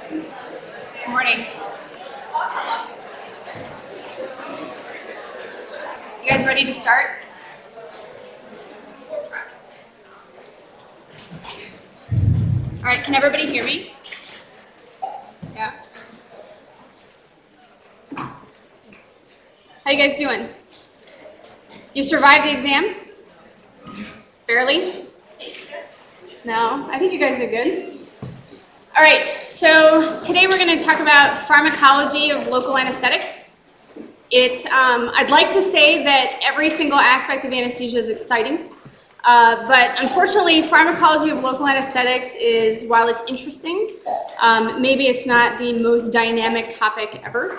Good morning. You guys ready to start? All right, can everybody hear me? Yeah. How you guys doing? You survived the exam? Barely? No? I think you guys did good. All right, so today we're going to talk about pharmacology of local anesthetics. I'd like to say that every single aspect of anesthesia is exciting, but unfortunately pharmacology of local anesthetics is, while it's interesting, maybe it's not the most dynamic topic ever.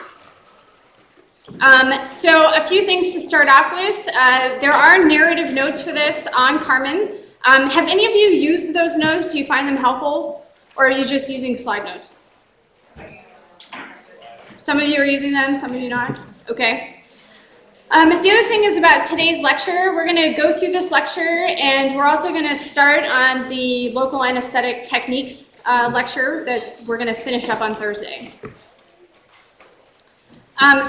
So a few things to start off with. There are narrative notes for this on Carmen. Have any of you used those notes? Do you find them helpful? Or are you just using slide notes? Some of you are using them, some of you not. Okay. The other thing is about today's lecture. We're going to go through this lecture, and we're also going to start on the local anesthetic techniques lecture that we're going to finish up on Thursday.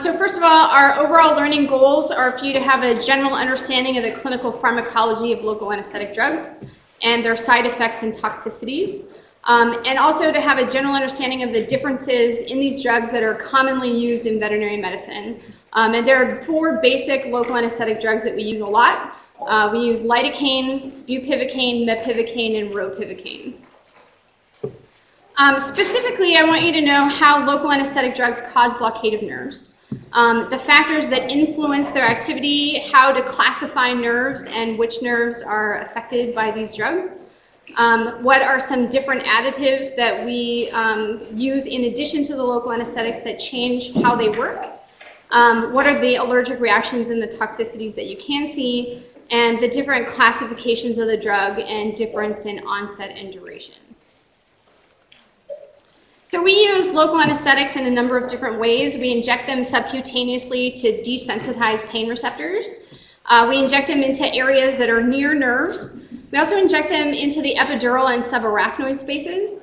So first of all, our overall learning goals are for you to have a general understanding of the clinical pharmacology of local anesthetic drugs and their side effects and toxicities. And also to have a general understanding of the differences in these drugs that are commonly used in veterinary medicine. And there are 4 basic local anesthetic drugs that we use a lot. We use lidocaine, bupivacaine, mepivacaine, and ropivacaine. Specifically, I want you to know how local anesthetic drugs cause blockade of nerves, the factors that influence their activity, how to classify nerves and which nerves are affected by these drugs. What are some different additives that we use in addition to the local anesthetics that change how they work? What are the allergic reactions and the toxicities that you can see? And the different classifications of the drug and difference in onset and duration. So we use local anesthetics in a number of different ways. We inject them subcutaneously to desensitize pain receptors. We inject them into areas that are near nerves. We also inject them into the epidural and subarachnoid spaces.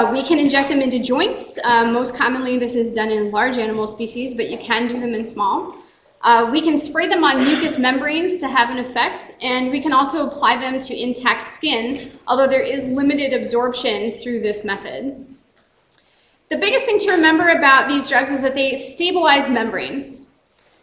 We can inject them into joints. Most commonly this is done in large animal species, but you can do them in small. We can spray them on mucous membranes to have an effect, and we can also apply them to intact skin, although there is limited absorption through this method. The biggest thing to remember about these drugs is that they stabilize membranes.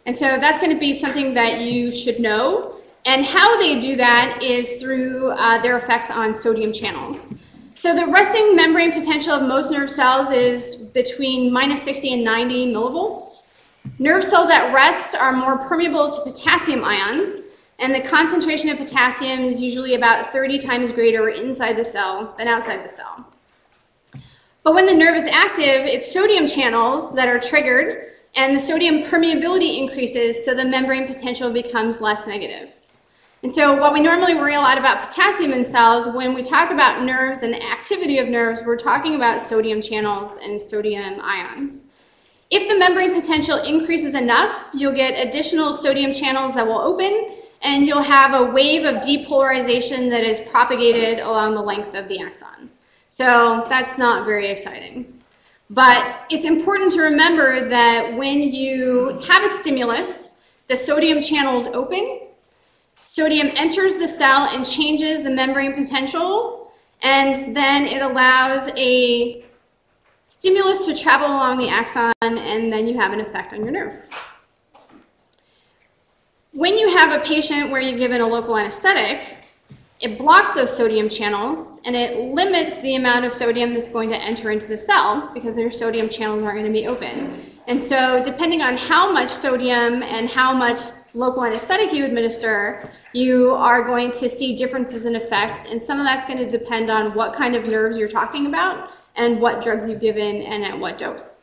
And so that's going to be something that you should know. And how they do that is through their effects on sodium channels. So the resting membrane potential of most nerve cells is between -60 and 90 millivolts. Nerve cells at rest are more permeable to potassium ions, and the concentration of potassium is usually about 30 times greater inside the cell than outside the cell. But when the nerve is active, it's sodium channels that are triggered, and the sodium permeability increases, so the membrane potential becomes less negative. And so while we normally worry a lot about potassium in cells, when we talk about nerves and the activity of nerves, we're talking about sodium channels and sodium ions. If the membrane potential increases enough, you'll get additional sodium channels that will open, and you'll have a wave of depolarization that is propagated along the length of the axon. So that's not very exciting. But it's important to remember that when you have a stimulus, the sodium channels open, sodium enters the cell and changes the membrane potential, and then it allows a stimulus to travel along the axon, and then you have an effect on your nerve. When you have a patient where you've given a local anesthetic, it blocks those sodium channels, and it limits the amount of sodium that's going to enter into the cell because their sodium channels aren't going to be open. And so depending on how much sodium and how much local anesthetic you administer, you are going to see differences in effect, and some of that's going to depend on what kind of nerves you're talking about and what drugs you've given and at what dose.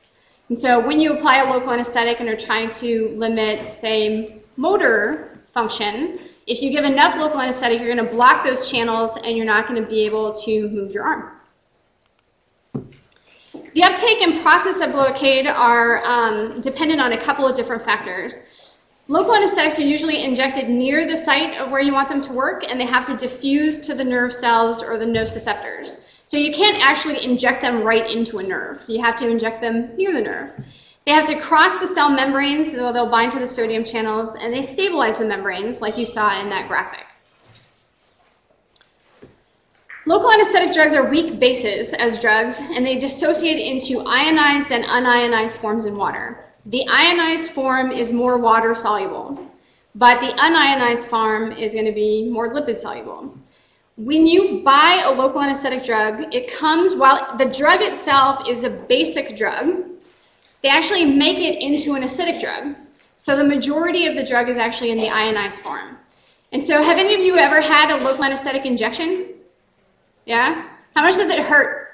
And so when you apply a local anesthetic and are trying to limit, say, motor function, if you give enough local anesthetic, you're going to block those channels and you're not going to be able to move your arm. The uptake and process of blockade are dependent on a couple of different factors. Local anesthetics are usually injected near the site of where you want them to work, and they have to diffuse to the nerve cells or the nociceptors. So you can't actually inject them right into a nerve. You have to inject them near the nerve. They have to cross the cell membranes, so they'll bind to the sodium channels, and they stabilize the membranes like you saw in that graphic. Local anesthetic drugs are weak bases as drugs, and they dissociate into ionized and unionized forms in water. The ionized form is more water soluble, but the unionized form is going to be more lipid soluble. When you buy a local anesthetic drug, it comes, while the drug itself is a basic drug, they actually make it into an acidic drug. So the majority of the drug is actually in the ionized form. And so have any of you ever had a local anesthetic injection? Yeah? How much does it hurt?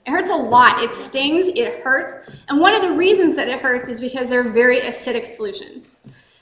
It hurts a lot. It stings, it hurts. And one of the reasons that it hurts is because they're very acidic solutions.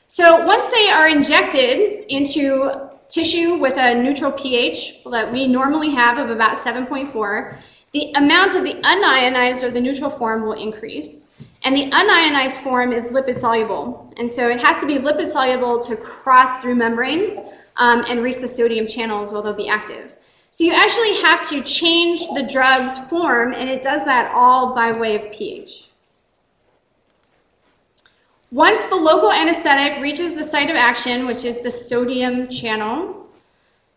So once they are injected into tissue with a neutral pH that we normally have of about 7.4, the amount of the unionized or the neutral form will increase. And the unionized form is lipid soluble. And so it has to be lipid soluble to cross through membranes and reach the sodium channels while they'll be active. So you actually have to change the drug's form, and it does that all by way of pH. Once the local anesthetic reaches the site of action, which is the sodium channel,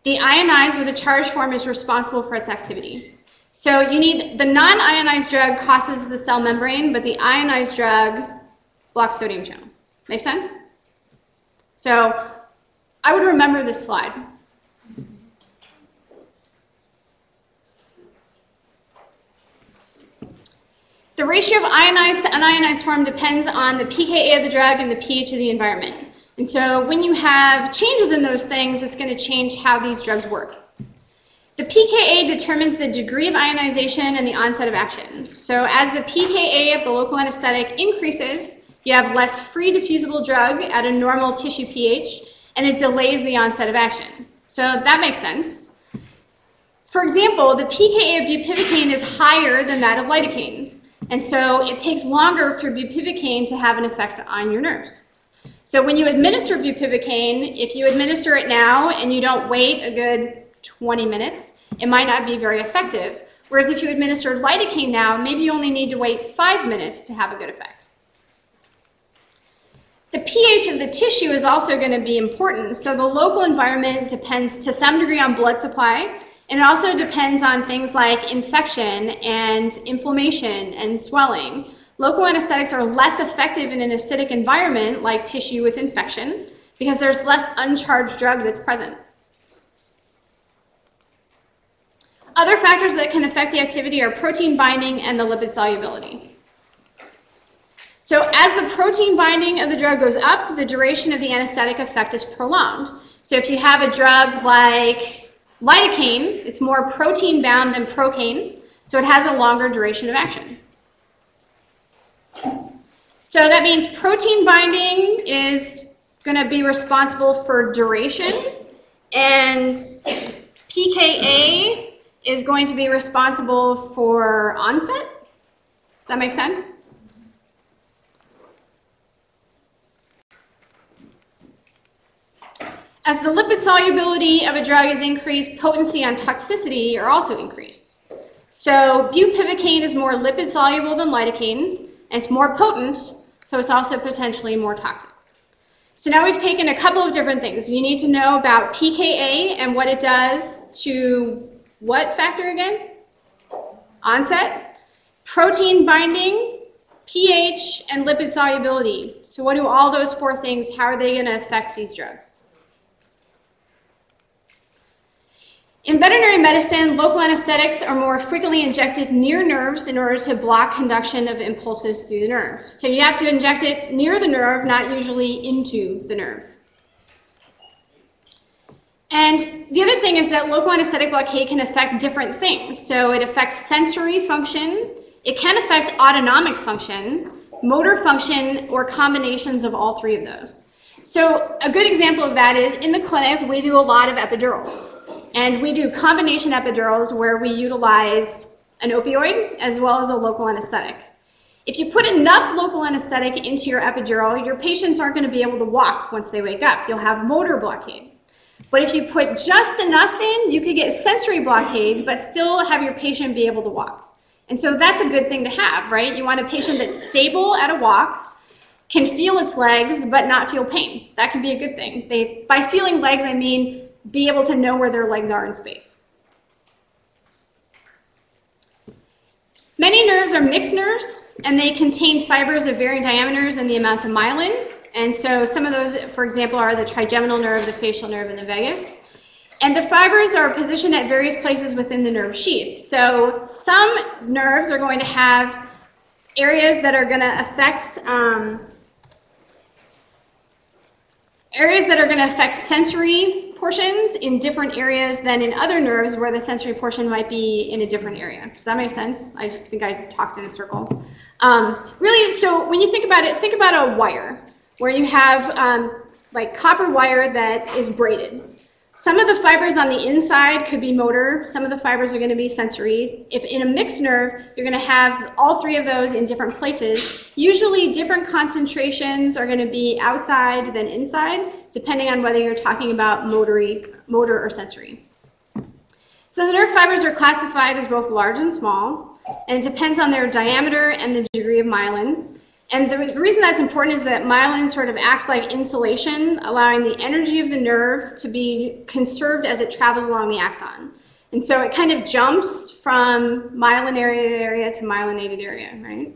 the ionized or the charged form is responsible for its activity. So you need, the non-ionized drug crosses the cell membrane, but the ionized drug blocks sodium channels. Make sense? So I would remember this slide. The ratio of ionized to unionized form depends on the pKa of the drug and the pH of the environment. And so when you have changes in those things, it's going to change how these drugs work. The pKa determines the degree of ionization and the onset of action. So as the pKa of the local anesthetic increases, you have less free diffusible drug at a normal tissue pH, and it delays the onset of action. So that makes sense. For example, the pKa of bupivacaine is higher than that of lidocaine. And so it takes longer for bupivacaine to have an effect on your nerves. So when you administer bupivacaine, if you administer it now and you don't wait a good 20 minutes, it might not be very effective. Whereas if you administer lidocaine now, maybe you only need to wait 5 minutes to have a good effect. The pH of the tissue is also going to be important. So the local environment depends to some degree on blood supply. And it also depends on things like infection and inflammation and swelling. Local anesthetics are less effective in an acidic environment like tissue with infection because there's less uncharged drug that's present. Other factors that can affect the activity are protein binding and the lipid solubility. So as the protein binding of the drug goes up, the duration of the anesthetic effect is prolonged. So if you have a drug like lidocaine, it's more protein bound than procaine, so it has a longer duration of action. So that means protein binding is going to be responsible for duration, and pKa is going to be responsible for onset. Does that make sense? As the lipid solubility of a drug is increased, potency and toxicity are also increased. So bupivacaine is more lipid soluble than lidocaine, and it's more potent, so it's also potentially more toxic. So now we've taken a couple of different things. You need to know about pKa and what it does to what factor again? Onset, protein binding, pH, and lipid solubility. So what do all those four things, how are they going to affect these drugs? In veterinary medicine, local anesthetics are more frequently injected near nerves in order to block conduction of impulses through the nerve. So you have to inject it near the nerve, not usually into the nerve. And the other thing is that local anesthetic blockade can affect different things. So it affects sensory function, it can affect autonomic function, motor function, or combinations of all three of those. So a good example of that is in the clinic, we do a lot of epidurals. And we do combination epidurals where we utilize an opioid as well as a local anesthetic. If you put enough local anesthetic into your epidural, your patients aren't going to be able to walk once they wake up. You'll have motor blockade. But if you put just enough in, you could get sensory blockade, but still have your patient be able to walk. And so that's a good thing to have, right? You want a patient that's stable at a walk, can feel its legs, but not feel pain. That can be a good thing. By feeling legs, I mean be able to know where their legs are in space. Many nerves are mixed nerves, and they contain fibers of varying diameters and the amounts of myelin. And so some of those, for example, are the trigeminal nerve, the facial nerve, and the vagus. And the fibers are positioned at various places within the nerve sheath. So some nerves are going to have areas that are going to affect sensory portions in different areas than in other nerves where the sensory portion might be in a different area. Does that make sense? I just think I talked in a circle. Really, so when you think about it, think about a wire where you have like copper wire that is braided. Some of the fibers on the inside could be motor. Some of the fibers are going to be sensory. If in a mixed nerve, you're going to have all three of those in different places. Usually different concentrations are going to be outside than inside, depending on whether you're talking about motor or sensory. So the nerve fibers are classified as both large and small, and it depends on their diameter and the degree of myelin. And the reason that's important is that myelin sort of acts like insulation, allowing the energy of the nerve to be conserved as it travels along the axon. And so it kind of jumps from myelinated area to myelinated area, right?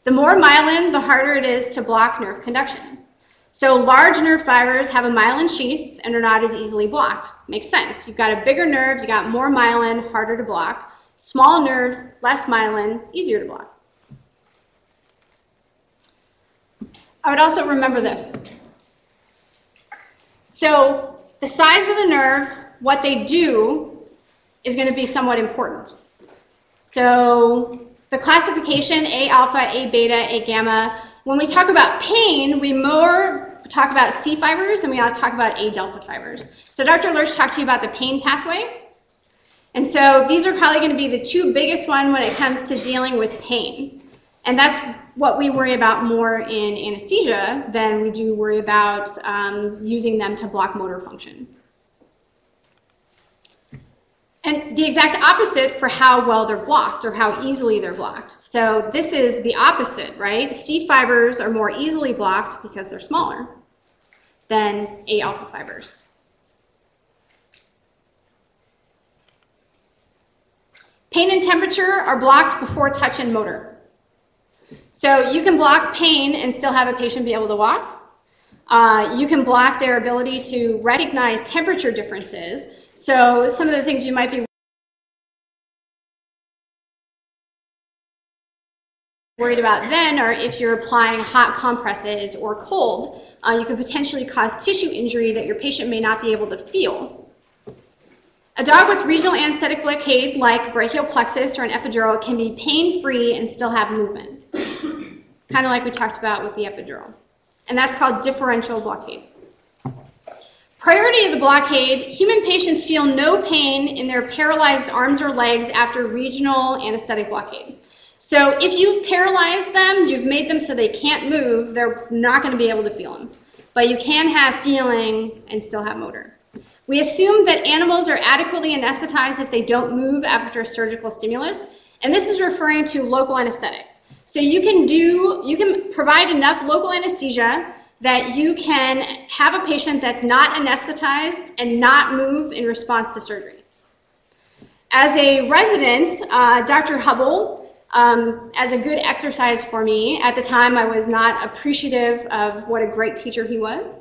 The more myelin, the harder it is to block nerve conduction. So large nerve fibers have a myelin sheath and are not as easily blocked. Makes sense. You've got a bigger nerve, you've got more myelin, harder to block. Small nerves, less myelin, easier to block. I would also remember this. So the size of the nerve, what they do, is going to be somewhat important. So the classification, A alpha, A beta, A gamma, when we talk about pain, we more talk about C fibers than we ought to talk about A delta fibers. So Dr. Lurch talked to you about the pain pathway. And so these are probably going to be the two biggest ones when it comes to dealing with pain. And that's what we worry about more in anesthesia than we do worry about using them to block motor function. And the exact opposite for how well they're blocked or how easily they're blocked. So this is the opposite, right? C fibers are more easily blocked because they're smaller than A alpha fibers. Pain and temperature are blocked before touch and motor. So you can block pain and still have a patient be able to walk. You can block their ability to recognize temperature differences. So some of the things you might be worried about then are if you're applying hot compresses or cold, you could potentially cause tissue injury that your patient may not be able to feel. A dog with regional anesthetic blockade, like brachial plexus or an epidural, can be pain-free and still have movement. Kind of like we talked about with the epidural. And that's called differential blockade. Priority of the blockade, human patients feel no pain in their paralyzed arms or legs after regional anesthetic blockade. So if you've paralyzed them, you've made them so they can't move, they're not going to be able to feel them. But you can have feeling and still have motor. We assume that animals are adequately anesthetized if they don't move after a surgical stimulus, and this is referring to local anesthetic. So you can provide enough local anesthesia that you can have a patient that's not anesthetized and not move in response to surgery. As a resident, Dr. Hubble, as a good exercise for me, at the time I was not appreciative of what a great teacher he was,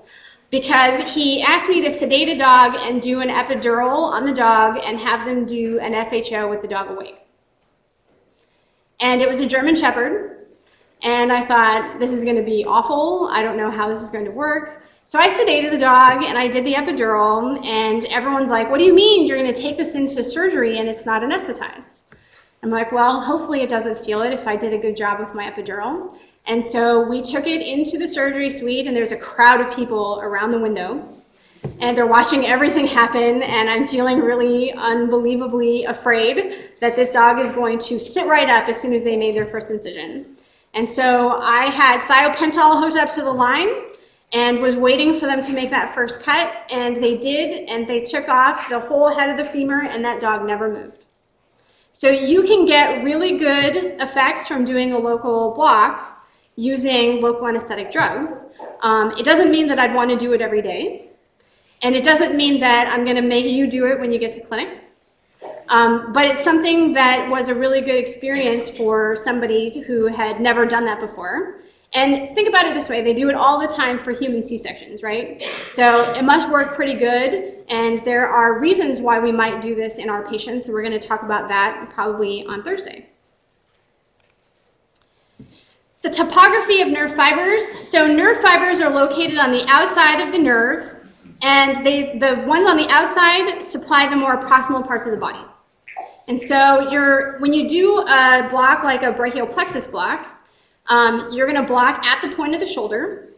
because he asked me to sedate a dog and do an epidural on the dog and have them do an FHO with the dog awake. And it was a German Shepherd, and I thought, this is going to be awful. I don't know how this is going to work. So I sedated the dog, and I did the epidural, and everyone's like, what do you mean you're going to take this into surgery and it's not anesthetized? I'm like, well, hopefully it doesn't feel it if I did a good job with my epidural. And so we took it into the surgery suite, and there's a crowd of people around the window. And they're watching everything happen, and I'm feeling really unbelievably afraid that this dog is going to sit right up as soon as they made their first incision. And so I had thiopental hooked up to the line, and was waiting for them to make that first cut, and they did, and they took off the whole head of the femur, and that dog never moved. So you can get really good effects from doing a local block using local anesthetic drugs. It doesn't mean that I'd want to do it every day, and it doesn't mean that I'm going to make you do it when you get to clinic. But it's something that was a really good experience for somebody who had never done that before. And think about it this way, they do it all the time for human C-sections, right? So it must work pretty good, and there are reasons why we might do this in our patients, and we're going to talk about that probably on Thursday. The topography of nerve fibers. So nerve fibers are located on the outside of the nerve, and the ones on the outside supply the more proximal parts of the body. And so when you do a block like a brachial plexus block, you're going to block at the point of the shoulder,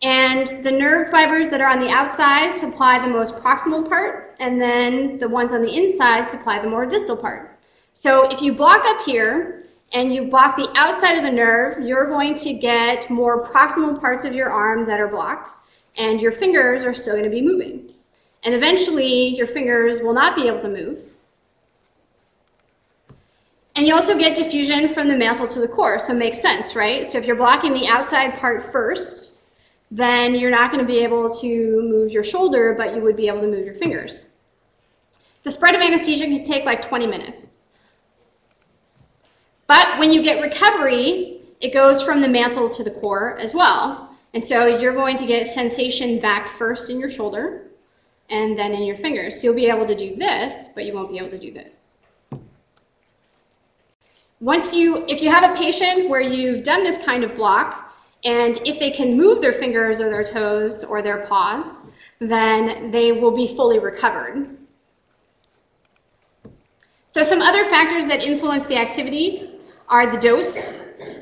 and the nerve fibers that are on the outside supply the most proximal part, and then the ones on the inside supply the more distal part. So if you block up here and you block the outside of the nerve, you're going to get more proximal parts of your arm that are blocked, and your fingers are still going to be moving. And eventually your fingers will not be able to move. And you also get diffusion from the mantle to the core, so it makes sense, right? So if you're blocking the outside part first, then you're not going to be able to move your shoulder, but you would be able to move your fingers. The spread of anesthesia can take like 20 minutes. But when you get recovery, it goes from the mantle to the core as well. And so you're going to get sensation back first in your shoulder, and then in your fingers. So you'll be able to do this, but you won't be able to do this. If you have a patient where you've done this kind of block, and if they can move their fingers or their toes or their paws, then they will be fully recovered. So some other factors that influence the activity are the dose.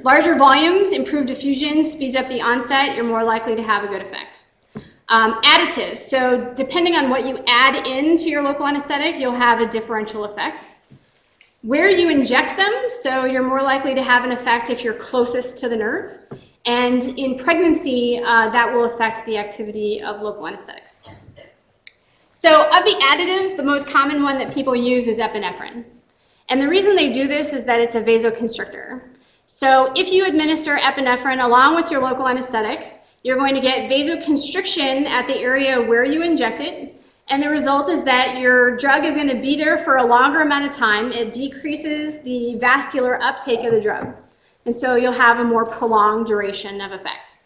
Larger volumes, improved diffusion, speeds up the onset, you're more likely to have a good effect. Additives, so depending on what you add into your local anesthetic, you'll have a differential effect. Where you inject them, so you're more likely to have an effect if you're closest to the nerve. And in pregnancy, that will affect the activity of local anesthetics. So of the additives, the most common one that people use is epinephrine. And the reason they do this is that it's a vasoconstrictor. So if you administer epinephrine along with your local anesthetic, you're going to get vasoconstriction at the area where you inject it. And the result is that your drug is going to be there for a longer amount of time. It decreases the vascular uptake of the drug. And so you'll have a more prolonged duration of effect.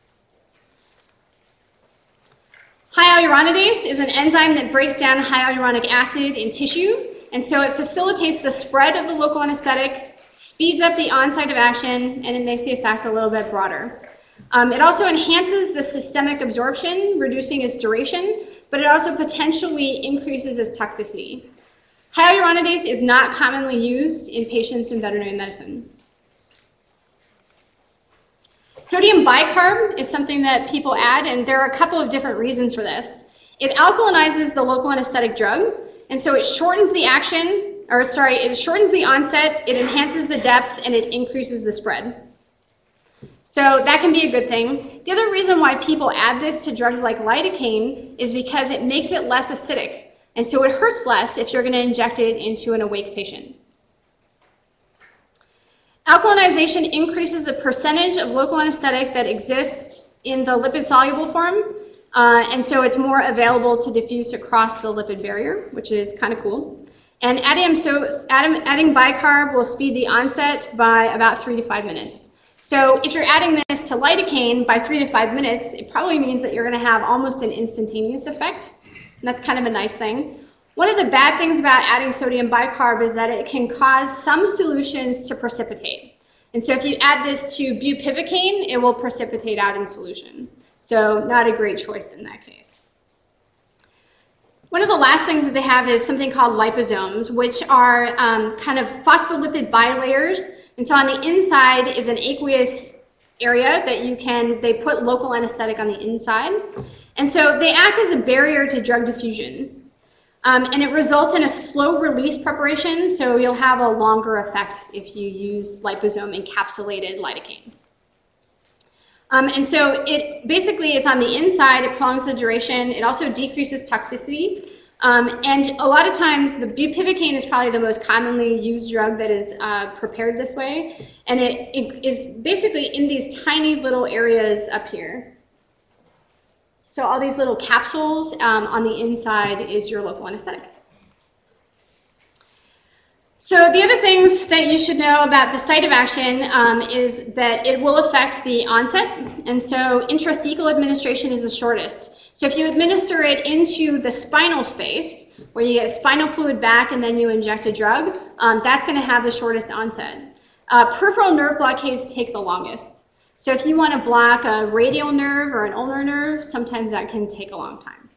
Hyaluronidase is an enzyme that breaks down hyaluronic acid in tissue. And so it facilitates the spread of the local anesthetic, speeds up the onset of action, and it makes the effect a little bit broader. It also enhances the systemic absorption, reducing its duration, but it also potentially increases its toxicity. Hyaluronidase is not commonly used in patients in veterinary medicine. Sodium bicarb is something that people add, and there are a couple of different reasons for this. It alkalinizes the local anesthetic drug, and so it shortens the it shortens the onset, it enhances the depth, and it increases the spread. So that can be a good thing. The other reason why people add this to drugs like lidocaine is because it makes it less acidic. And so it hurts less if you're going to inject it into an awake patient. Alkalinization increases the percentage of local anesthetic that exists in the lipid-soluble form. And so it's more available to diffuse across the lipid barrier, which is kind of cool. And adding bicarb will speed the onset by about 3 to 5 minutes. So if you're adding this to lidocaine by 3 to 5 minutes, it probably means that you're going to have almost an instantaneous effect. And that's kind of a nice thing. One of the bad things about adding sodium bicarb is that it can cause some solutions to precipitate. And so if you add this to bupivacaine, it will precipitate out in solution. So not a great choice in that case. One of the last things that they have is something called liposomes, which are kind of phospholipid bilayers. And so on the inside is an aqueous area that they put local anesthetic on the inside. And so they act as a barrier to drug diffusion. And it results in a slow release preparation, so you'll have a longer effect if you use liposome encapsulated lidocaine. And so basically it's on the inside, it prolongs the duration, it also decreases toxicity. And a lot of times the bupivacaine is probably the most commonly used drug that is prepared this way. And it is basically in these tiny little areas up here. So all these little capsules on the inside is your local anesthetic. So the other things that you should know about the site of action is that it will affect the onset. And so intrathecal administration is the shortest. So if you administer it into the spinal space, where you get spinal fluid back and then you inject a drug, that's going to have the shortest onset. Peripheral nerve blockades take the longest. So if you want to block a radial nerve or an ulnar nerve, sometimes that can take a long time.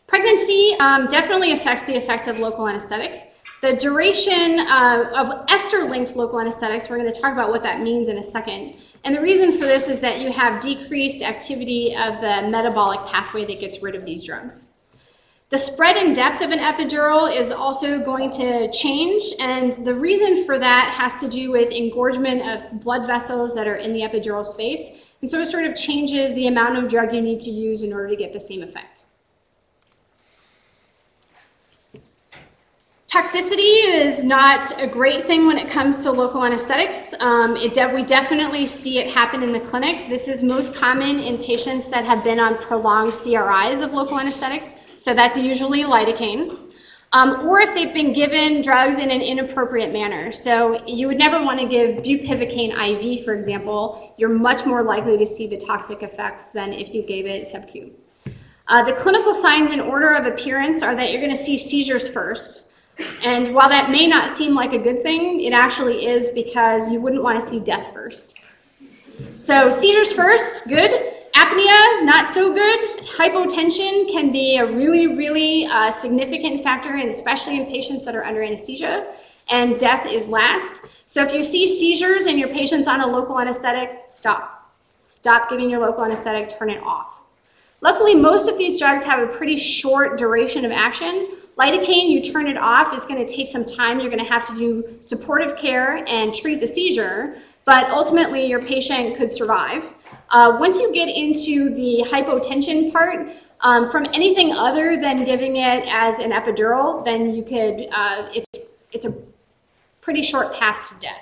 Pregnancy definitely affects the effect of local anesthetic. The duration of ester-linked local anesthetics, we're going to talk about what that means in a second. And the reason for this is that you have decreased activity of the metabolic pathway that gets rid of these drugs. The spread and depth of an epidural is also going to change, and the reason for that has to do with engorgement of blood vessels that are in the epidural space. And so it sort of changes the amount of drug you need to use in order to get the same effect. Toxicity is not a great thing when it comes to local anesthetics. We definitely see it happen in the clinic. This is most common in patients that have been on prolonged CRIs of local anesthetics, so that's usually lidocaine. Or if they've been given drugs in an inappropriate manner. So you would never want to give bupivacaine IV, for example. You're much more likely to see the toxic effects than if you gave it sub-Q. The clinical signs in order of appearance are that you're going to see seizures first. And while that may not seem like a good thing, it actually is, because you wouldn't want to see death first. So seizures first, good. Apnea, not so good. Hypotension can be a really significant factor, and especially in patients that are under anesthesia. And death is last. So if you see seizures and your patient's on a local anesthetic, stop. Stop giving your local anesthetic, turn it off. Luckily, most of these drugs have a pretty short duration of action. Lidocaine, you turn it off, it's going to take some time. You're going to have to do supportive care and treat the seizure, but ultimately your patient could survive. Once you get into the hypotension part, from anything other than giving it as an epidural, then you could, it's a pretty short path to death.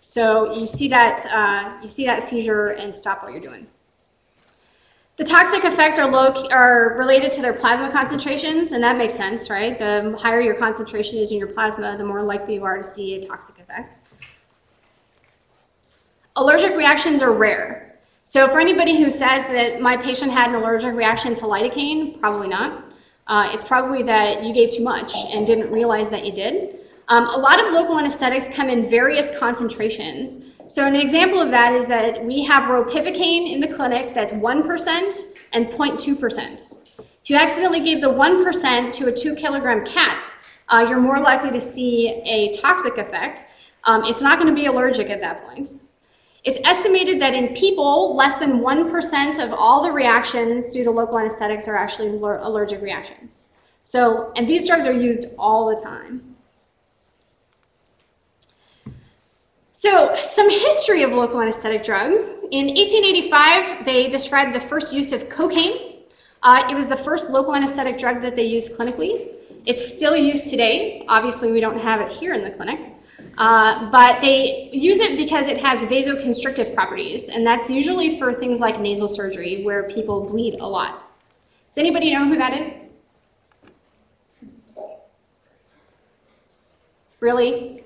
So you see that seizure and stop what you're doing. The toxic effects are related to their plasma concentrations, and that makes sense, right? The higher your concentration is in your plasma, the more likely you are to see a toxic effect. Allergic reactions are rare. So for anybody who says that my patient had an allergic reaction to lidocaine, probably not. It's probably that you gave too much and didn't realize that you did. A lot of local anesthetics come in various concentrations. So an example of that is that we have ropivacaine in the clinic that's 1% and 0.2%. If you accidentally gave the 1% to a 2-kilogram cat, you're more likely to see a toxic effect. It's not going to be allergic at that point. It's estimated that in people, less than 1% of all the reactions due to local anesthetics are actually allergic reactions. So, and these drugs are used all the time. So, some history of local anesthetic drugs. In 1885, they described the first use of cocaine. It was the first local anesthetic drug that they used clinically. It's still used today. Obviously, we don't have it here in the clinic. But they use it because it has vasoconstrictive properties, and that's usually for things like nasal surgery where people bleed a lot. Does anybody know who that is? Really?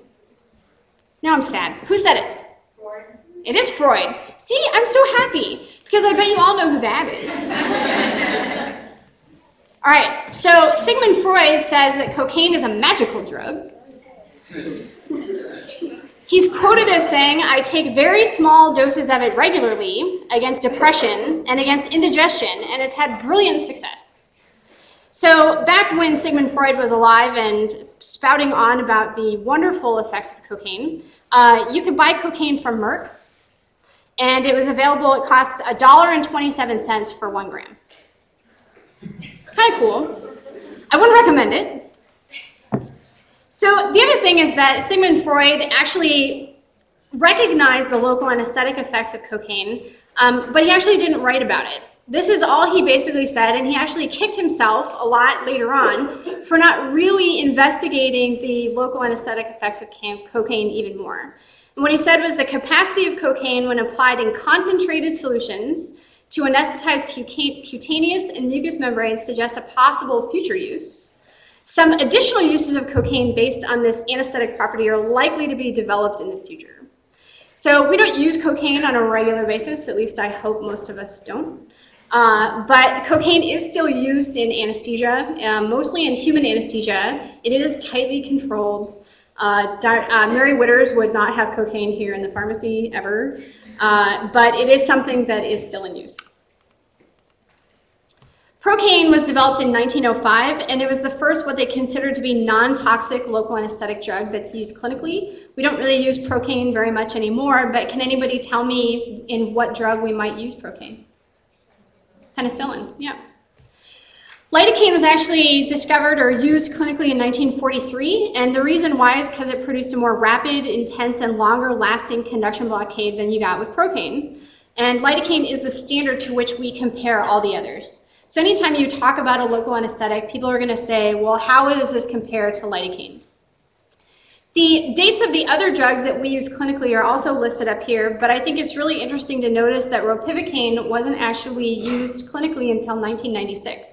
Now I'm sad. Who said it? Freud. It is Freud. See, I'm so happy because I bet you all know who that is. All right, so Sigmund Freud says that cocaine is a magical drug. He's quoted as saying, "I take very small doses of it regularly against depression and against indigestion, and it's had brilliant success." So back when Sigmund Freud was alive and spouting on about the wonderful effects of cocaine, you could buy cocaine from Merck, and it was available. It cost $1.27 for 1 gram. Kind of cool. I wouldn't recommend it. So the other thing is that Sigmund Freud actually recognized the local anesthetic effects of cocaine, but he actually didn't write about it. This is all he basically said, and he actually kicked himself a lot later on for not really investigating the local anesthetic effects of cocaine even more. And what he said was the capacity of cocaine when applied in concentrated solutions to anesthetize cutaneous and mucous membranes suggest a possible future use. Some additional uses of cocaine based on this anesthetic property are likely to be developed in the future. So we don't use cocaine on a regular basis, at least I hope most of us don't. But cocaine is still used in anesthesia, mostly in human anesthesia. It is tightly controlled. Mary Witters would not have cocaine here in the pharmacy ever, but it is something that is still in use. Procaine was developed in 1905, and it was the first what they considered to be non-toxic local anesthetic drug that's used clinically. We don't really use procaine very much anymore, but can anybody tell me in what drug we might use procaine? Penicillin, yeah. Lidocaine was actually discovered or used clinically in 1943, and the reason why is because it produced a more rapid, intense, and longer-lasting conduction blockade than you got with procaine. And lidocaine is the standard to which we compare all the others. So anytime you talk about a local anesthetic, people are going to say, well, how does this compare to lidocaine? The dates of the other drugs that we use clinically are also listed up here, but I think it's really interesting to notice that ropivacaine wasn't actually used clinically until 1996.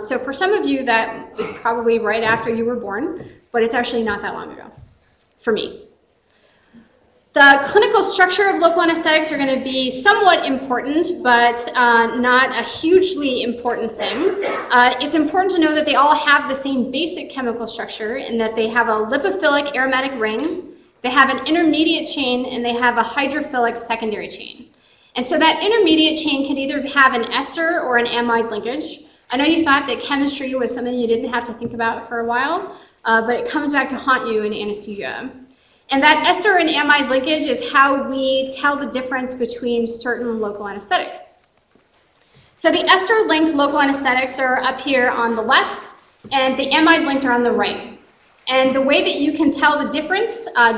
So for some of you, that is probably right after you were born, but it's actually not that long ago, for me. The clinical structure of local anesthetics are going to be somewhat important, but not a hugely important thing. It's important to know that they all have the same basic chemical structure in that they have a lipophilic aromatic ring, they have an intermediate chain, and they have a hydrophilic secondary chain. And so that intermediate chain can either have an ester or an amide linkage. I know you thought that chemistry was something you didn't have to think about for a while, but it comes back to haunt you in anesthesia. And that ester and amide linkage is how we tell the difference between certain local anesthetics. So the ester-linked local anesthetics are up here on the left, and the amide-linked are on the right. And the way that you can tell the difference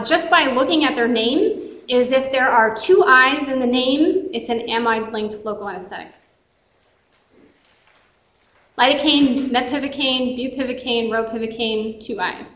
just by looking at their name is if there are two I's in the name, it's an amide-linked local anesthetic. Lidocaine, metpivocaine, bupivacaine, ropivacaine, two I's.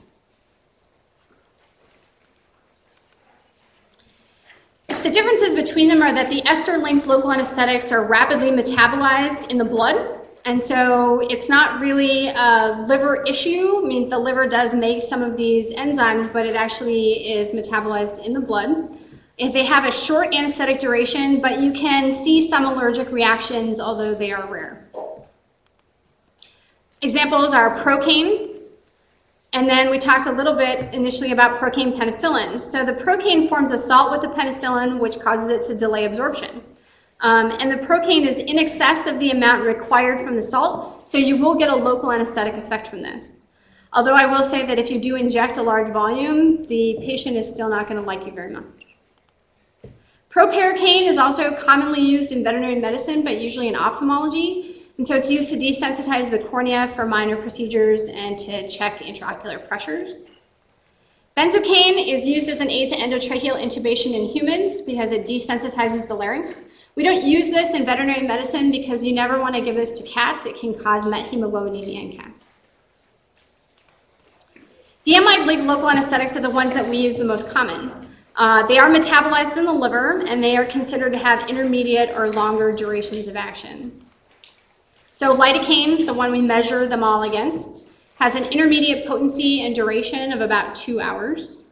The differences between them are that the ester-linked local anesthetics are rapidly metabolized in the blood, and so it's not really a liver issue. I mean, the liver does make some of these enzymes, but it actually is metabolized in the blood. If they have a short anesthetic duration, but you can see some allergic reactions, although they are rare. Examples are procaine. And then we talked a little bit initially about procaine penicillin. So the procaine forms a salt with the penicillin, which causes it to delay absorption. And the procaine is in excess of the amount required from the salt, so you will get a local anesthetic effect from this. Although I will say that if you do inject a large volume, the patient is still not going to like you very much. Proparacaine is also commonly used in veterinary medicine, but usually in ophthalmology. And so it's used to desensitize the cornea for minor procedures and to check intraocular pressures. Benzocaine is used as an aid to endotracheal intubation in humans because it desensitizes the larynx. We don't use this in veterinary medicine because you never want to give this to cats. It can cause methemoglobinemia in cats. The amide-linked local anesthetics are the ones that we use the most common. They are metabolized in the liver, and they are considered to have intermediate or longer durations of action. So lidocaine, the one we measure them all against, has an intermediate potency and duration of about 2 hours.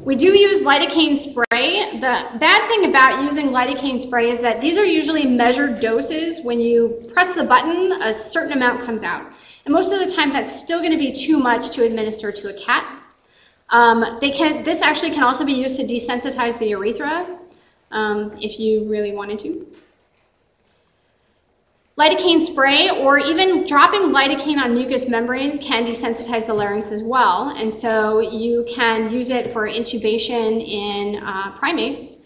We do use lidocaine spray. The bad thing about using lidocaine spray is that these are usually measured doses. When you press the button, a certain amount comes out. And most of the time, that's still going to be too much to administer to a cat. This actually can also be used to desensitize the urethra if you really wanted to. Lidocaine spray, or even dropping lidocaine on mucous membranes, can desensitize the larynx as well, and so you can use it for intubation in primates.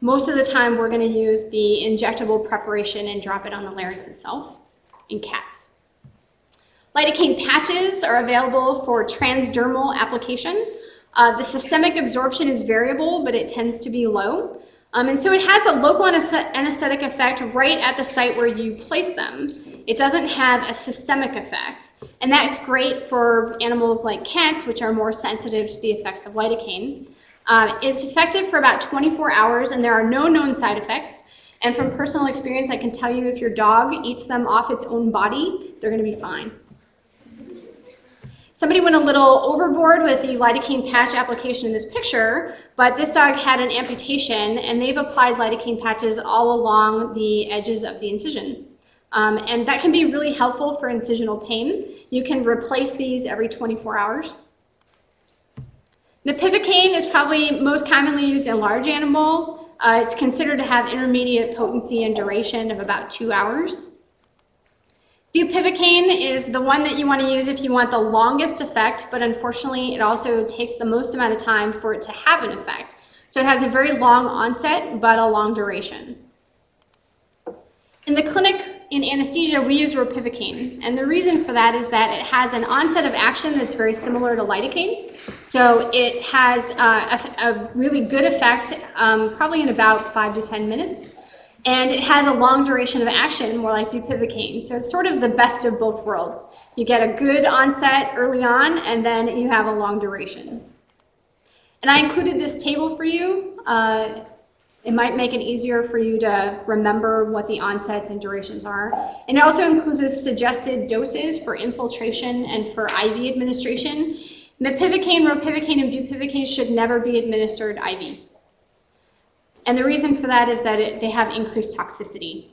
Most of the time we're going to use the injectable preparation and drop it on the larynx itself in cats. Lidocaine patches are available for transdermal application. The systemic absorption is variable, but it tends to be low. And so it has a local anesthetic effect right at the site where you place them. It doesn't have a systemic effect. And that's great for animals like cats, which are more sensitive to the effects of lidocaine. It's effective for about 24 hours, and there are no known side effects. And from personal experience, I can tell you if your dog eats them off its own body, they're going to be fine. Somebody went a little overboard with the lidocaine patch application in this picture, but this dog had an amputation, and they've applied lidocaine patches all along the edges of the incision. And that can be really helpful for incisional pain. You can replace these every 24 hours. Mepivacaine is probably most commonly used in large animal. It's considered to have intermediate potency and duration of about 2 hours. Bupivacaine is the one that you want to use if you want the longest effect, but unfortunately it also takes the most amount of time for it to have an effect. So it has a very long onset, but a long duration. In the clinic, in anesthesia, we use ropivacaine, and the reason for that is that it has an onset of action that's very similar to lidocaine. So it has a really good effect, probably in about 5 to 10 minutes. And it has a long duration of action, more like bupivacaine. So it's sort of the best of both worlds. You get a good onset early on, and then you have a long duration. And I included this table for you. It might make it easier for you to remember what the onsets and durations are. And it also includes the suggested doses for infiltration and for IV administration. Mepivacaine, ropivacaine, and bupivacaine should never be administered IV. And the reason for that is that they have increased toxicity.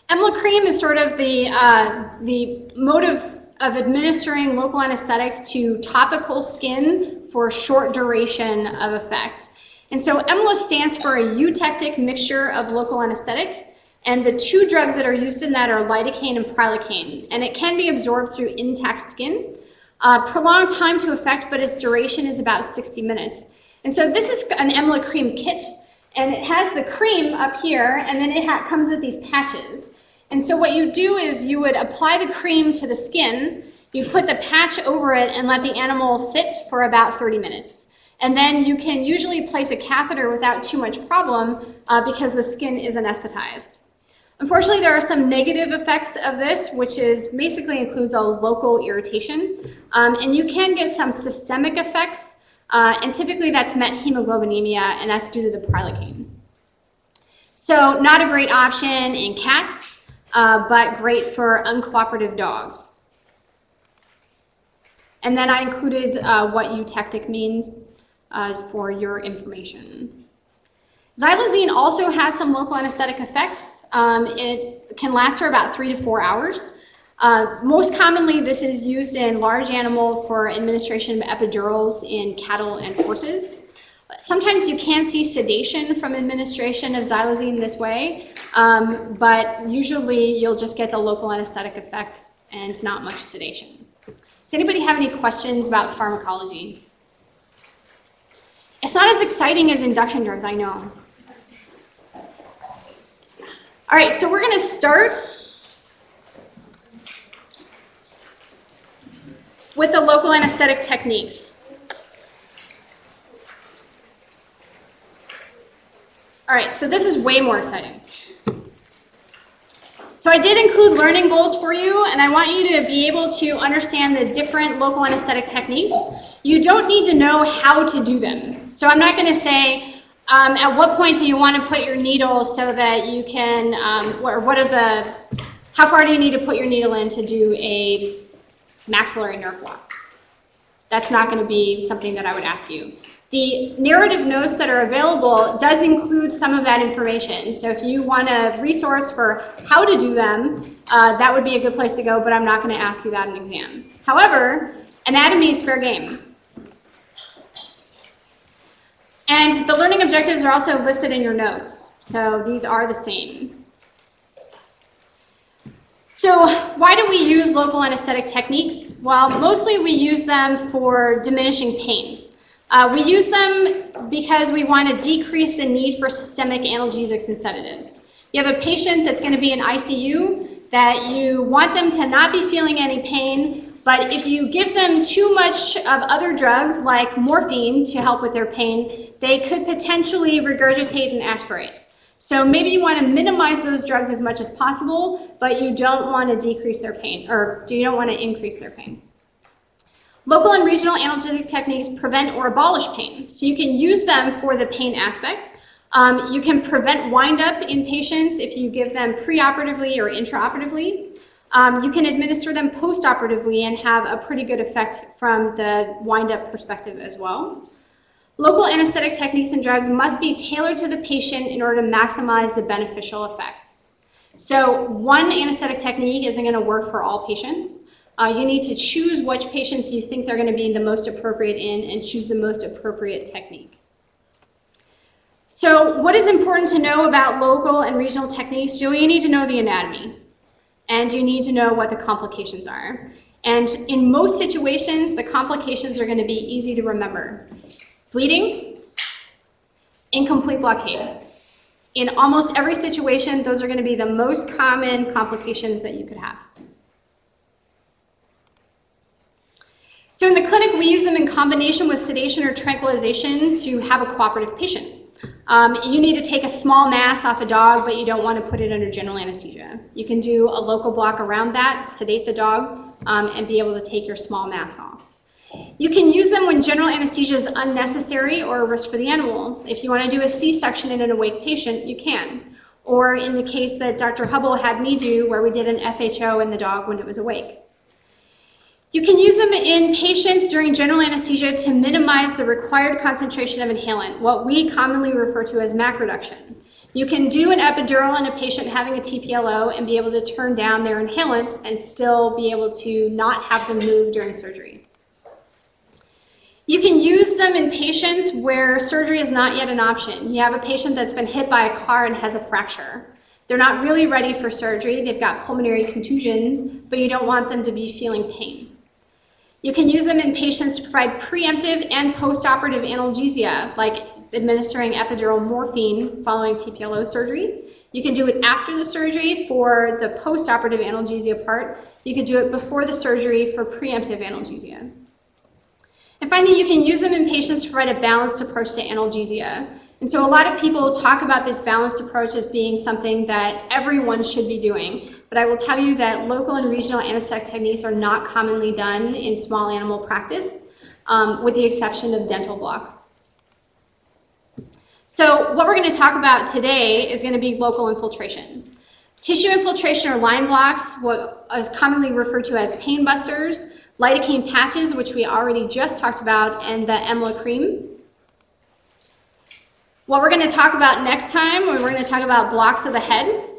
Emla cream is sort of the mode of administering local anesthetics to topical skin for short duration of effect. And so EMLA stands for a eutectic mixture of local anesthetics, and the two drugs that are used in that are lidocaine and prilocaine, and it can be absorbed through intact skin. Prolonged time to effect, but its duration is about 60 minutes. And so this is an EMLA cream kit, and it has the cream up here, and then it comes with these patches. And so what you do is you would apply the cream to the skin, you put the patch over it, and let the animal sit for about 30 minutes. And then you can usually place a catheter without too much problem because the skin is anesthetized. Unfortunately, there are some negative effects of this, which basically includes a local irritation. And you can get some systemic effects, and typically that's methemoglobinemia, and that's due to the prilocaine. So not a great option in cats, but great for uncooperative dogs. And then I included what eutectic means for your information. Xylazine also has some local anesthetic effects. It can last for about 3 to 4 hours. Most commonly, this is used in large animal for administration of epidurals in cattle and horses. Sometimes you can see sedation from administration of xylazine this way, but usually you'll just get the local anesthetic effects and not much sedation. Does anybody have any questions about pharmacology? It's not as exciting as induction drugs, I know. All right, so we're going to start with the local anesthetic techniques. All right, so this is way more exciting. So I did include learning goals for you, and I want you to be able to understand the different local anesthetic techniques. You don't need to know how to do them. So I'm not going to say, at what point do you want to put your needle so that you can, how far do you need to put your needle in to do a maxillary nerve block? That's not going to be something that I would ask you. The narrative notes that are available does include some of that information. So if you want a resource for how to do them, that would be a good place to go, but I'm not going to ask you that in an exam. However, anatomy is fair game. And the learning objectives are also listed in your notes. So these are the same. So why do we use local anesthetic techniques? Well, mostly we use them for diminishing pain. We use them because we want to decrease the need for systemic analgesics and sedatives. You have a patient that's going to be in ICU that you want them to not be feeling any pain But if you give them too much of other drugs like morphine to help with their pain, they could potentially regurgitate and aspirate. So maybe you want to minimize those drugs as much as possible, but you don't want to decrease their pain, or you don't want to increase their pain. Local and regional analgesic techniques prevent or abolish pain. So you can use them for the pain aspect. You can prevent windup in patients if you give them preoperatively or intraoperatively. You can administer them postoperatively and have a pretty good effect from the windup perspective as well. Local anesthetic techniques and drugs must be tailored to the patient in order to maximize the beneficial effects. So one anesthetic technique isn't going to work for all patients. You need to choose which patients you think they're going to be the most appropriate in and choose the most appropriate technique. So what is important to know about local and regional techniques? You need to know the anatomy, and you need to know what the complications are. And in most situations, the complications are going to be easy to remember. Bleeding, incomplete blockade. In almost every situation, those are going to be the most common complications that you could have. So in the clinic, we use them in combination with sedation or tranquilization to have a cooperative patient. You need to take a small mass off a dog, but you don't want to put it under general anesthesia. You can do a local block around that, sedate the dog, and be able to take your small mass off. You can use them when general anesthesia is unnecessary or a risk for the animal. If you want to do a C-section in an awake patient, you can. Or in the case that Dr. Hubble had me do, where we did an FHO in the dog when it was awake. You can use them in patients during general anesthesia to minimize the required concentration of inhalant, what we commonly refer to as MAC reduction. You can do an epidural in a patient having a TPLO and be able to turn down their inhalant and still be able to not have them move during surgery. You can use them in patients where surgery is not yet an option. You have a patient that's been hit by a car and has a fracture. They're not really ready for surgery. They've got pulmonary contusions, but you don't want them to be feeling pain. You can use them in patients to provide preemptive and postoperative analgesia, like administering epidural morphine following TPLO surgery. You can do it after the surgery for the postoperative analgesia part. You can do it before the surgery for preemptive analgesia. And finally, you can use them in patients to provide a balanced approach to analgesia. And so a lot of people talk about this balanced approach as being something that everyone should be doing. But I will tell you that local and regional anesthetic techniques are not commonly done in small animal practice, with the exception of dental blocks. So what we're going to talk about today is going to be local infiltration. Tissue infiltration or line blocks, what is commonly referred to as pain busters, lidocaine patches, which we already just talked about, and the EMLA cream. What we're going to talk about next time, we're going to talk about blocks of the head.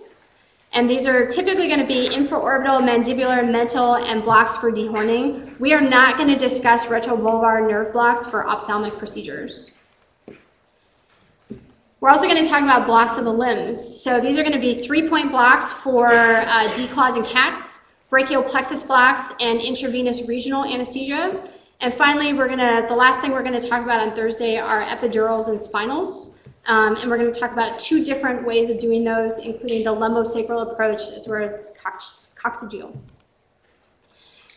And these are typically going to be infraorbital, mandibular, mental, and blocks for dehorning. We are not going to discuss retrobulbar nerve blocks for ophthalmic procedures. We're also going to talk about blocks of the limbs. So these are going to be 3-point blocks for declawed in cats, brachial plexus blocks, and intravenous regional anesthesia. And finally, the last thing we're going to talk about on Thursday are epidurals and spinals. And we're going to talk about 2 different ways of doing those, including the lumbosacral approach as well as coccygeal.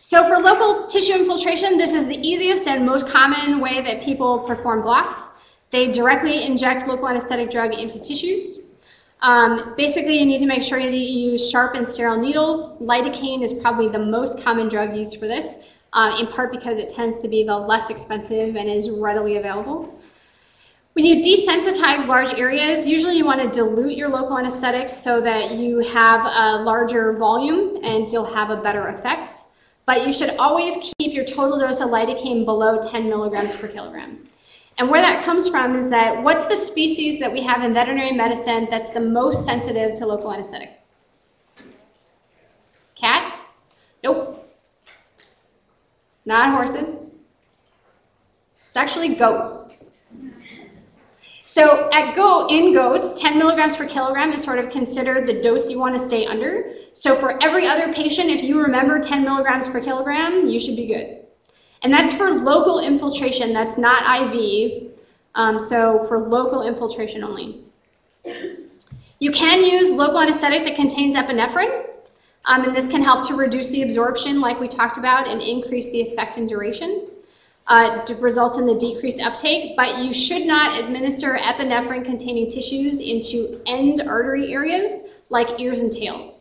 So for local tissue infiltration, this is the easiest and most common way that people perform blocks. They directly inject local anesthetic drug into tissues. Basically, you need to make sure that you use sharp and sterile needles. Lidocaine is probably the most common drug used for this, in part because it tends to be the less expensive and is readily available. When you desensitize large areas, usually you want to dilute your local anesthetic so that you have a larger volume and you'll have a better effect. But you should always keep your total dose of lidocaine below 10 milligrams per kilogram. And where that comes from is that what's the species that we have in veterinary medicine that's the most sensitive to local anesthetic? Cats? Nope. Not horses. It's actually goats. So in goats, 10 milligrams per kilogram is sort of considered the dose you want to stay under. So for every other patient, if you remember 10 milligrams per kilogram, you should be good. And that's for local infiltration. That's not IV. So for local infiltration only. You can use local anesthetic that contains epinephrine. And this can help to reduce the absorption, like we talked about, and increase the effect and duration. To result in the decreased uptake, but you should not administer epinephrine-containing tissues into end artery areas like ears and tails.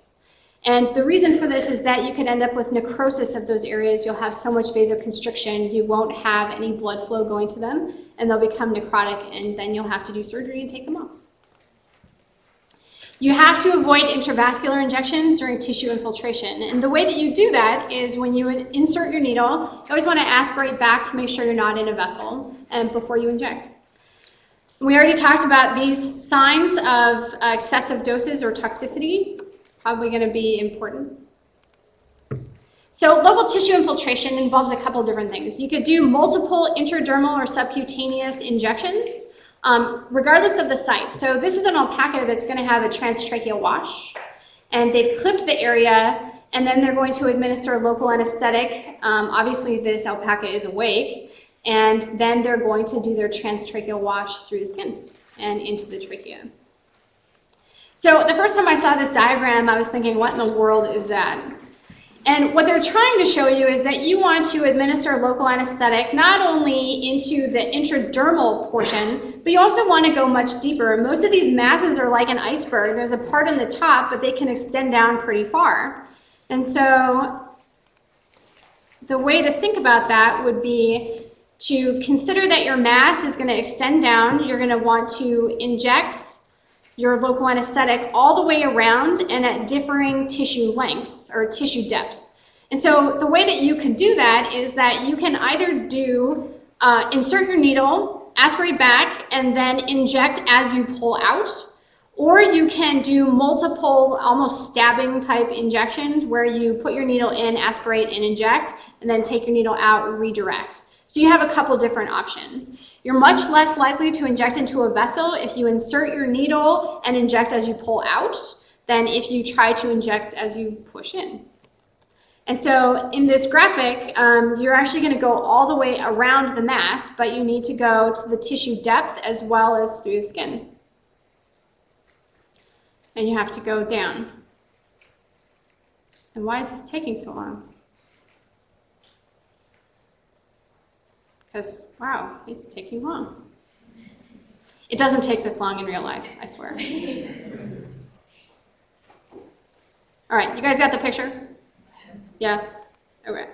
And the reason for this is that you can end up with necrosis of those areas. You'll have so much vasoconstriction, you won't have any blood flow going to them, and they'll become necrotic, and then you'll have to do surgery and take them off. You have to avoid intravascular injections during tissue infiltration. And the way that you do that is when you insert your needle, you always want to aspirate back to make sure you're not in a vessel and before you inject. We already talked about these signs of excessive doses or toxicity, probably going to be important. So local tissue infiltration involves a couple different things. You could do multiple intradermal or subcutaneous injections. Regardless of the site. So this is an alpaca that's going to have a transtracheal wash, and they've clipped the area, and then they're going to administer local anesthetic. Obviously this alpaca is awake, and then they're going to do their transtracheal wash through the skin and into the trachea. So the first time I saw this diagram, I was thinking, what in the world is that? And what they're trying to show you is that you want to administer local anesthetic not only into the intradermal portion, but you also want to go much deeper. Most of these masses are like an iceberg. There's a part on the top, but they can extend down pretty far. And so the way to think about that would be to consider that your mass is going to extend down. You're going to want to inject your local anesthetic all the way around and at differing tissue lengths or tissue depths. And so the way that you can do that is that you can either do insert your needle, aspirate back, and then inject as you pull out, or you can do multiple almost stabbing type injections where you put your needle in, aspirate, and inject, and then take your needle out and redirect. So you have a couple different options. You're much less likely to inject into a vessel if you insert your needle and inject as you pull out than if you try to inject as you push in. And so in this graphic, you're actually going to go all the way around the mass, but you need to go to the tissue depth as well as through the skin. And you have to go down. And why is this taking so long? Because, wow, it's taking long. It doesn't take this long in real life, I swear. All right, you guys got the picture? Yeah? Okay.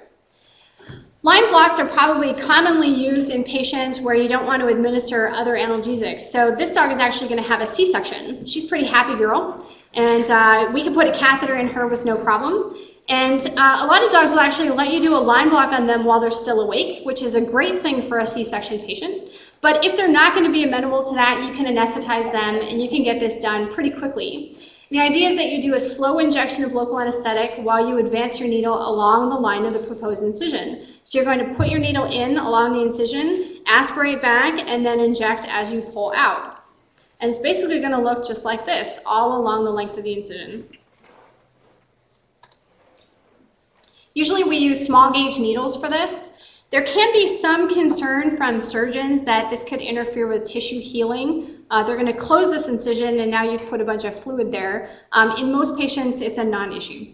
Line blocks are probably commonly used in patients where you don't want to administer other analgesics. So this dog is actually going to have a C-section. She's a pretty happy girl, and we can put a catheter in her with no problem. And a lot of dogs will actually let you do a line block on them while they're still awake, which is a great thing for a C-section patient. But if they're not going to be amenable to that, you can anesthetize them, and you can get this done pretty quickly. The idea is that you do a slow injection of local anesthetic while you advance your needle along the line of the proposed incision. So you're going to put your needle in along the incision, aspirate back, and then inject as you pull out. And it's basically going to look just like this, all along the length of the incision. Usually we use small gauge needles for this. There can be some concern from surgeons that this could interfere with tissue healing. They're going to close this incision and now you've put a bunch of fluid there. In most patients, it's a non-issue.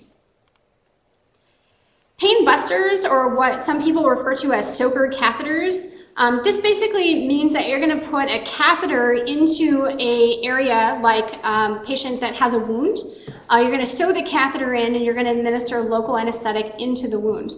Pain busters, or what some people refer to as soaker catheters, this basically means that you're going to put a catheter into an area like a patient that has a wound. You're going to sew the catheter in and you're going to administer local anesthetic into the wound.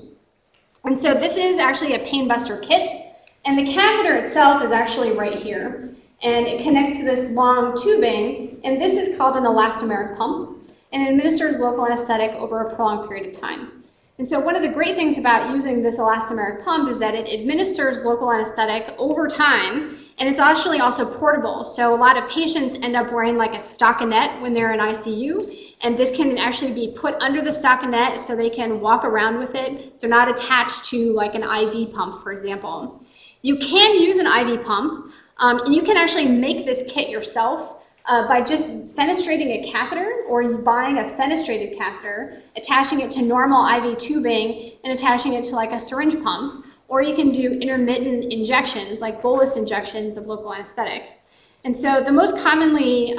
And so this is actually a pain buster kit, and the catheter itself is actually right here. And it connects to this long tubing, and this is called an elastomeric pump, and it administers local anesthetic over a prolonged period of time. And so one of the great things about using this elastomeric pump is that it administers local anesthetic over time, and it's actually also portable. So a lot of patients end up wearing like a stockinette when they're in ICU, and this can actually be put under the stockinette so they can walk around with it. They're not attached to like an IV pump, for example. You can use an IV pump, and you can actually make this kit yourself by just fenestrating a catheter, or buying a fenestrated catheter, attaching it to normal IV tubing, and attaching it to like a syringe pump. Or you can do intermittent injections, like bolus injections of local anesthetic. And so the most commonly,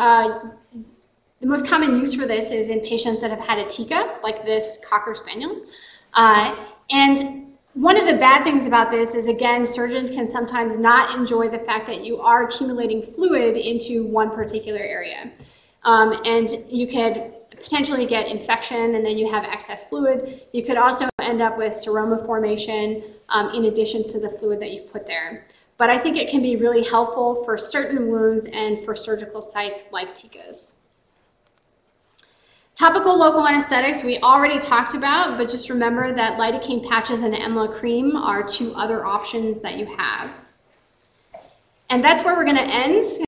The most common use for this is in patients that have had a TICA, like this Cocker Spaniel. And one of the bad things about this is, again, surgeons can sometimes not enjoy the fact that you are accumulating fluid into one particular area. And you could potentially get infection, and then you have excess fluid. You could also end up with seroma formation in addition to the fluid that you've put there. But I think it can be really helpful for certain wounds and for surgical sites like TICAs. Topical local anesthetics we already talked about, but just remember that lidocaine patches and EMLA cream are two other options that you have. And that's where we're going to end.